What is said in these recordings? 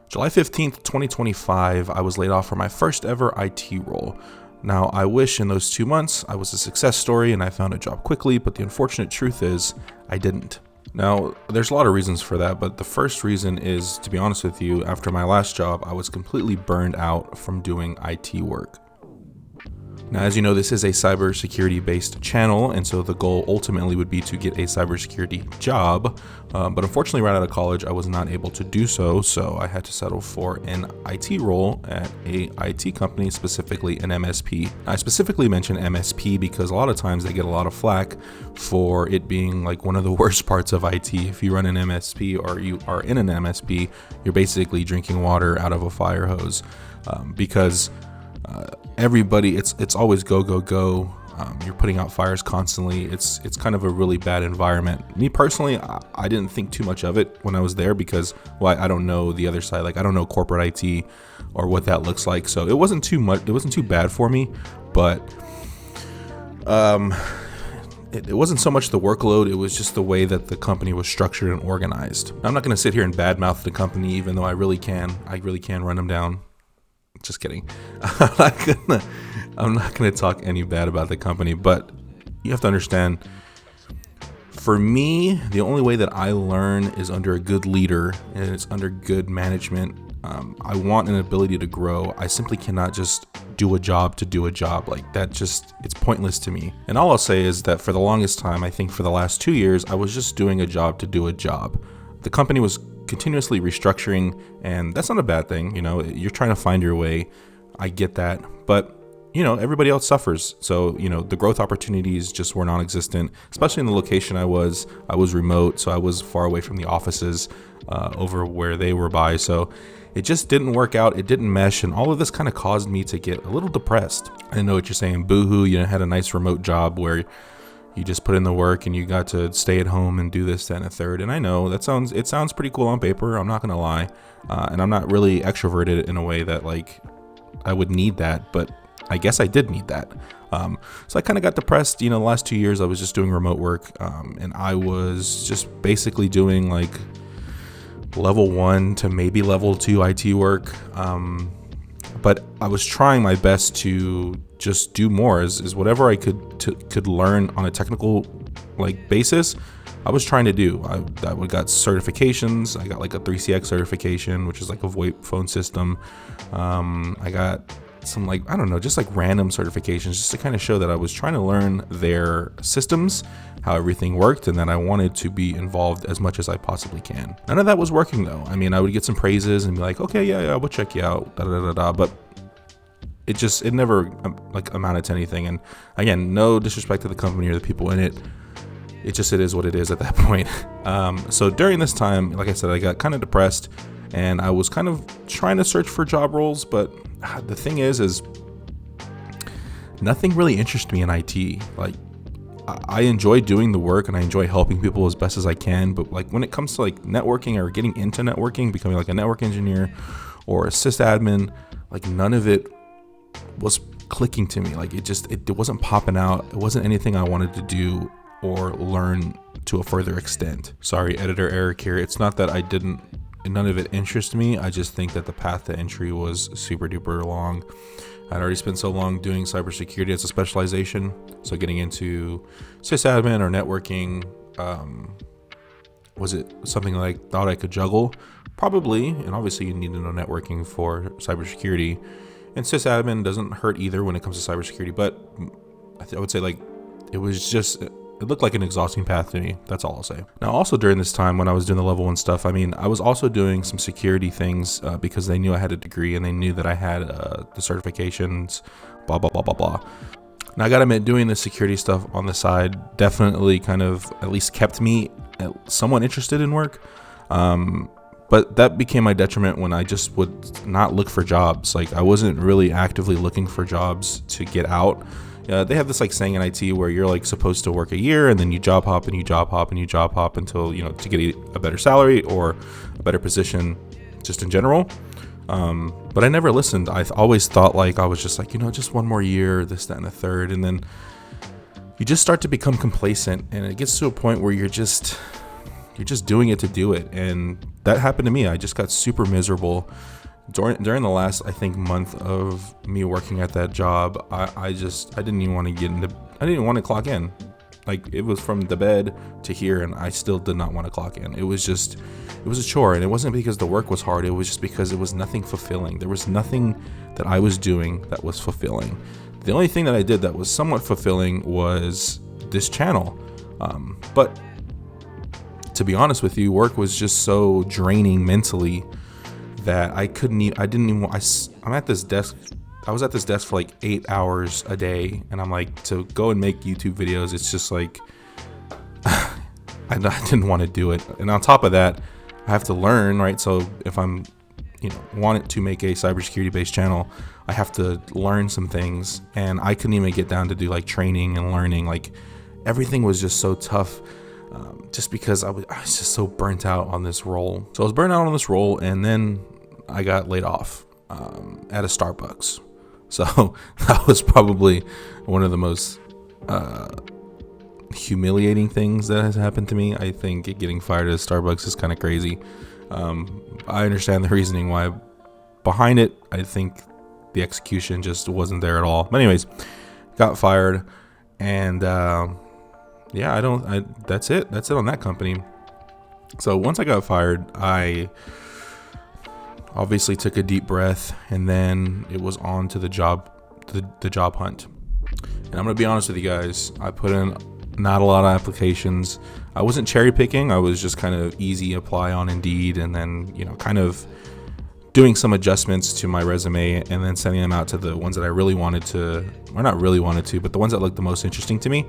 July 15th, 2025, I was laid off from my first ever IT role. Now, I wish in those 2 months I was a success story and I found a job quickly, but the unfortunate truth is I didn't. Now, there's a lot of reasons for that, but the first reason is, to be honest with you, after my last job, I was completely burned out from doing IT work. Now, as you know, this is a cybersecurity based channel, and so the goal ultimately would be to get a cybersecurity job. But unfortunately, right out of college, I was not able to do so. So I had to settle for an IT role at a IT company, specifically an MSP. I specifically mention MSP because a lot of times they get a lot of flack for it being like one of the worst parts of IT. If you run an MSP or you are in an MSP, you're basically drinking water out of a fire hose because everybody, it's always go. You're putting out fires constantly. It's kind of a really bad environment. Me personally, I didn't think too much of it when I was there because, well, I don't know the other side. Like, I don't know corporate IT or what that looks like. So it wasn't too much. It wasn't too bad for me, but it wasn't so much the workload. It was just the way that the company was structured and organized. I'm not going to sit here and badmouth the company, even though I really can. I really can run them down. Just kidding. I'm not gonna talk any bad about the company, but you have to understand, for me, the only way that I learn is under a good leader and it's under good management. I want an ability to grow. I simply cannot just do a job to do a job. Like that, just, it's pointless to me. And all I'll say is that for the longest time, I think for the last 2 years, I was just doing a job to do a job. The company was continuously restructuring, and that's not a bad thing. You know, you're trying to find your way. I get that, but you know, everybody else suffers. So, you know, the growth opportunities just were non-existent, especially in the location I was remote. So I was far away from the offices over where they were by. So it just didn't work out. It didn't mesh. And all of this kind of caused me to get a little depressed. I know what you're saying. Boo-hoo, you had a nice remote job where you just put in the work and you got to stay at home and do this, that, and a third. And I know it sounds pretty cool on paper. I'm not going to lie. And I'm not really extroverted in a way that like I would need that, but I guess I did need that. So I kind of got depressed. You know, the last 2 years I was just doing remote work, and I was just basically doing like level 1 to maybe level 2 IT work. But I was trying my best to just do more is whatever I could learn on a technical like basis. I was trying to do. I got certifications. I got like a 3CX certification, which is like a VoIP phone system. I got some like, I don't know, just like random certifications just to kind of show that I was trying to learn their systems, how everything worked, and that I wanted to be involved as much as I possibly can. None of that was working though. I mean, I would get some praises and be like, okay, yeah, we'll check you out, but it never like amounted to anything. And again, no disrespect to the company or the people in it. It is what it is at that point. So during this time, like I said, I got kind of depressed and I was kind of trying to search for job roles, but the thing is nothing really interests me in IT. Like I enjoy doing the work and I enjoy helping people as best as I can. But like when it comes to like networking or getting into networking, becoming like a network engineer or a sysadmin, like none of it was clicking to me. Like it wasn't popping out. It wasn't anything I wanted to do or learn to a further extent. Sorry, editor Eric here. It's not that none of it interests me. I just think that the path to entry was super duper long. I'd already spent so long doing cybersecurity as a specialization. So getting into sysadmin or networking, was it something that I thought I could juggle? Probably. And obviously you need to know networking for cybersecurity. And sysadmin doesn't hurt either when it comes to cybersecurity. But I would say like it looked like an exhausting path to me. That's all I'll say. Now, also during this time when I was doing the level 1 stuff, I mean, I was also doing some security things because they knew I had a degree and they knew that I had the certifications, blah, blah, blah, blah, blah. Now, I gotta admit, doing the security stuff on the side definitely kind of at least kept me somewhat interested in work. But that became my detriment when I just would not look for jobs. Like I wasn't really actively looking for jobs to get out. They have this like saying in IT where you're like supposed to work a year and then you job hop and you job hop and you job hop until, you know, to get a better salary or a better position just in general. But I never listened. I always thought like I was just like, you know, just one more year, this, that, and the third. And then you just start to become complacent and it gets to a point where you're just you're just doing it to do it. And that happened to me. I just got super miserable during the last, I think, month of me working at that job. I didn't even want to I didn't even want to clock in. Like, it was from the bed to here, and I still did not want to clock in. It was a chore, and it wasn't because the work was hard. It was just because it was nothing fulfilling. There was nothing that I was doing that was fulfilling. The only thing that I did that was somewhat fulfilling was this channel. But to be honest with you, work was just so draining mentally that I'm at this desk. I was at this desk for like 8 hours a day, and I'm like, to go and make YouTube videos, it's just like, I didn't want to do it. And on top of that, I have to learn, right? So if I'm, wanting to make a cybersecurity based channel, I have to learn some things, and I couldn't even get down to do like training and learning. Like, everything was just so tough, just because I was just so burnt out on this role. So I was burnt out on this role, and then I got laid off at a Starbucks. So that was probably one of the most humiliating things that has happened to me. I think getting fired at Starbucks is kind of crazy. I understand the reasoning why behind it. I think the execution just wasn't there at all. But anyways, got fired, and that's it on that company. So once I got fired, I obviously took a deep breath, and then it was on to the job hunt. And I'm gonna be honest with you guys, I put in not a lot of applications. I wasn't cherry picking. I was just kind of easy apply on Indeed, and then kind of doing some adjustments to my resume, and then sending them out to the ones that I really wanted to, or not really wanted to, but the ones that looked the most interesting to me.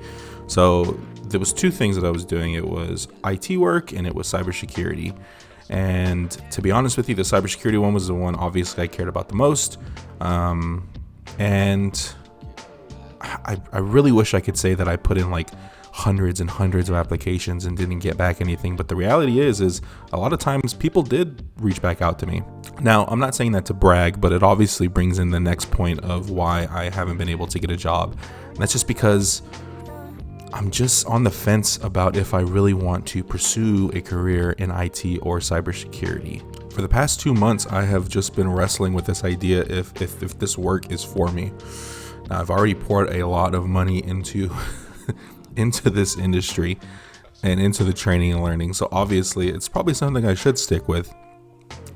So there was two things that I was doing. It was IT work, and it was cybersecurity. And to be honest with you, the cybersecurity one was the one obviously I cared about the most. And I really wish I could say that I put in like hundreds and hundreds of applications and didn't get back anything. But the reality is a lot of times people did reach back out to me. Now, I'm not saying that to brag, but it obviously brings in the next point of why I haven't been able to get a job. And that's just because I'm just on the fence about if I really want to pursue a career in IT or cybersecurity. For the past 2 months, I have just been wrestling with this idea if this work is for me. Now, I've already poured a lot of money into into this industry and into the training and learning. So obviously, it's probably something I should stick with.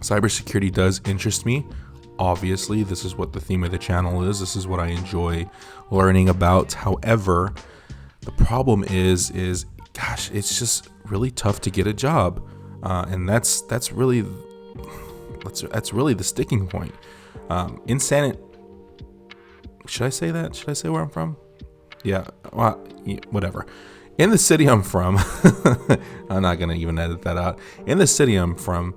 Cybersecurity does interest me. Obviously, this is what the theme of the channel is. This is what I enjoy learning about. However, the problem is gosh, it's just really tough to get a job, and that's really the sticking point. Should I say that? Should I say where I'm from? Yeah, whatever. In the city I'm from, I'm not gonna even edit that out. In the city I'm from,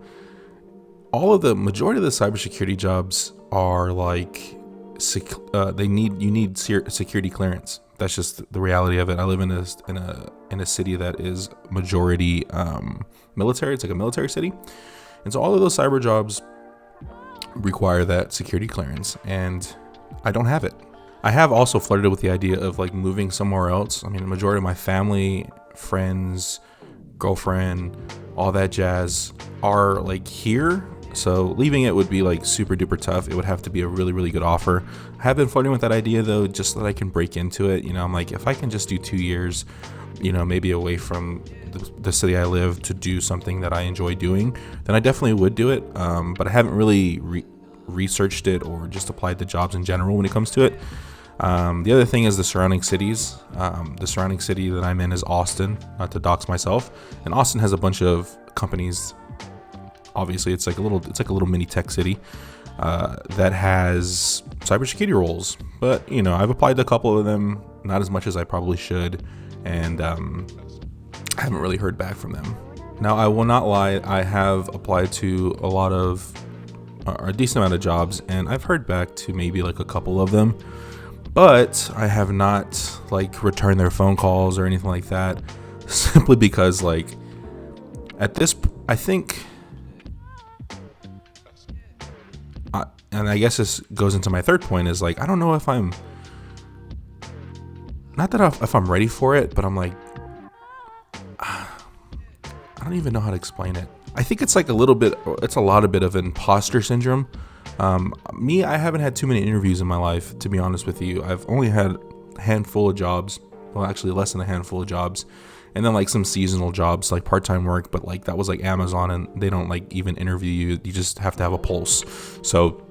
majority of the cybersecurity jobs are like you need security clearance. That's just the reality of it. I live in a city that is majority military. It's like a military city, and so all of those cyber jobs require that security clearance, and I don't have it. I have also flirted with the idea of like moving somewhere else. I mean, the majority of my family, friends, girlfriend, all that jazz are like here. So leaving it would be like super duper tough. It would have to be a really, really good offer. I have been flirting with that idea though, just so that I can break into it. I'm like, if I can just do 2 years, maybe away from the city I live to do something that I enjoy doing, then I definitely would do it. But I haven't really researched it or just applied to jobs in general when it comes to it. The other thing is the surrounding cities. The surrounding city that I'm in is Austin, not to dox myself. And Austin has a bunch of companies. Obviously, it's like a little mini tech city that has cybersecurity roles. But I've applied to a couple of them, not as much as I probably should, and I haven't really heard back from them. Now, I will not lie, I have applied to a decent amount of jobs, and I've heard back to maybe like a couple of them, but I have not like returned their phone calls or anything like that, simply because like at this, I think. And I guess this goes into my third point is like, I don't know if I'm ready for it, but I'm like, I don't even know how to explain it. I think it's like a lot of imposter syndrome. I haven't had too many interviews in my life, to be honest with you. I've only had a handful of jobs. Well, actually less than a handful of jobs. And then like some seasonal jobs, like part-time work, but like that was like Amazon, and they don't like even interview you. You just have to have a pulse. So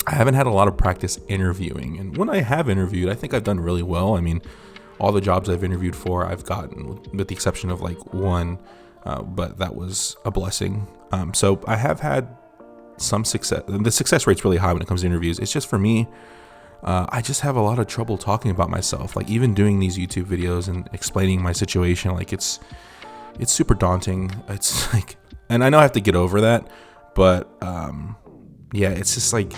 I haven't had a lot of practice interviewing. And when I have interviewed, I think I've done really well. I mean, all the jobs I've interviewed for, I've gotten, with the exception of like one, but that was a blessing. So I have had some success. The success rate's really high when it comes to interviews. It's just for me, I just have a lot of trouble talking about myself. Like even doing these YouTube videos and explaining my situation, like it's super daunting. It's like, and I know I have to get over that, but yeah, it's just like,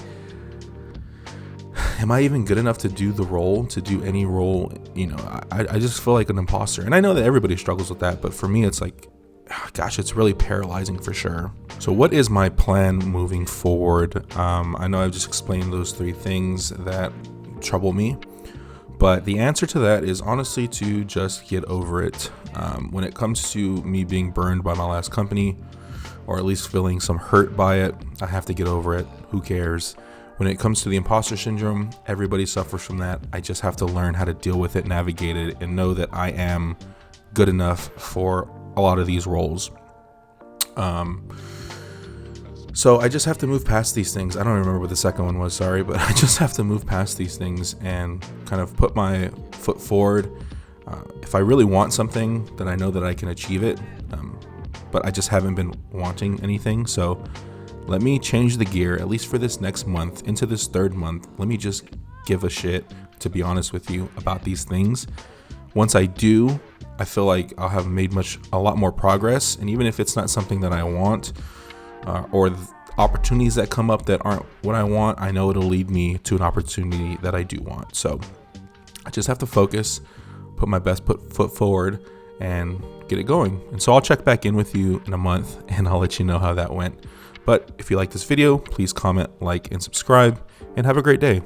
am I even good enough to do any role? You know, I just feel like an imposter. And I know that everybody struggles with that, but for me, it's like, gosh, it's really paralyzing for sure. So what is my plan moving forward? I know I've just explained those 3 things that trouble me, but the answer to that is honestly to just get over it. When it comes to me being burned by my last company, or at least feeling some hurt by it, I have to get over it. Who cares? When it comes to the imposter syndrome, everybody suffers from that. I just have to learn how to deal with it, navigate it, and know that I am good enough for a lot of these roles. So I just have to move past these things. I don't remember what the second one was, sorry, but I just have to move past these things and kind of put my foot forward. If I really want something, then I know that I can achieve it. But I just haven't been wanting anything. So let me change the gear, at least for this next month, into this 3rd month. Let me just give a shit, to be honest with you, about these things. Once I do, I feel like I'll have made a lot more progress. And even if it's not something that I want, or the opportunities that come up that aren't what I want, I know it'll lead me to an opportunity that I do want. So I just have to focus, put my best foot forward, and get it going. And so I'll check back in with you in a month, and I'll let you know how that went. But if you like this video, please comment, like, and subscribe, and have a great day.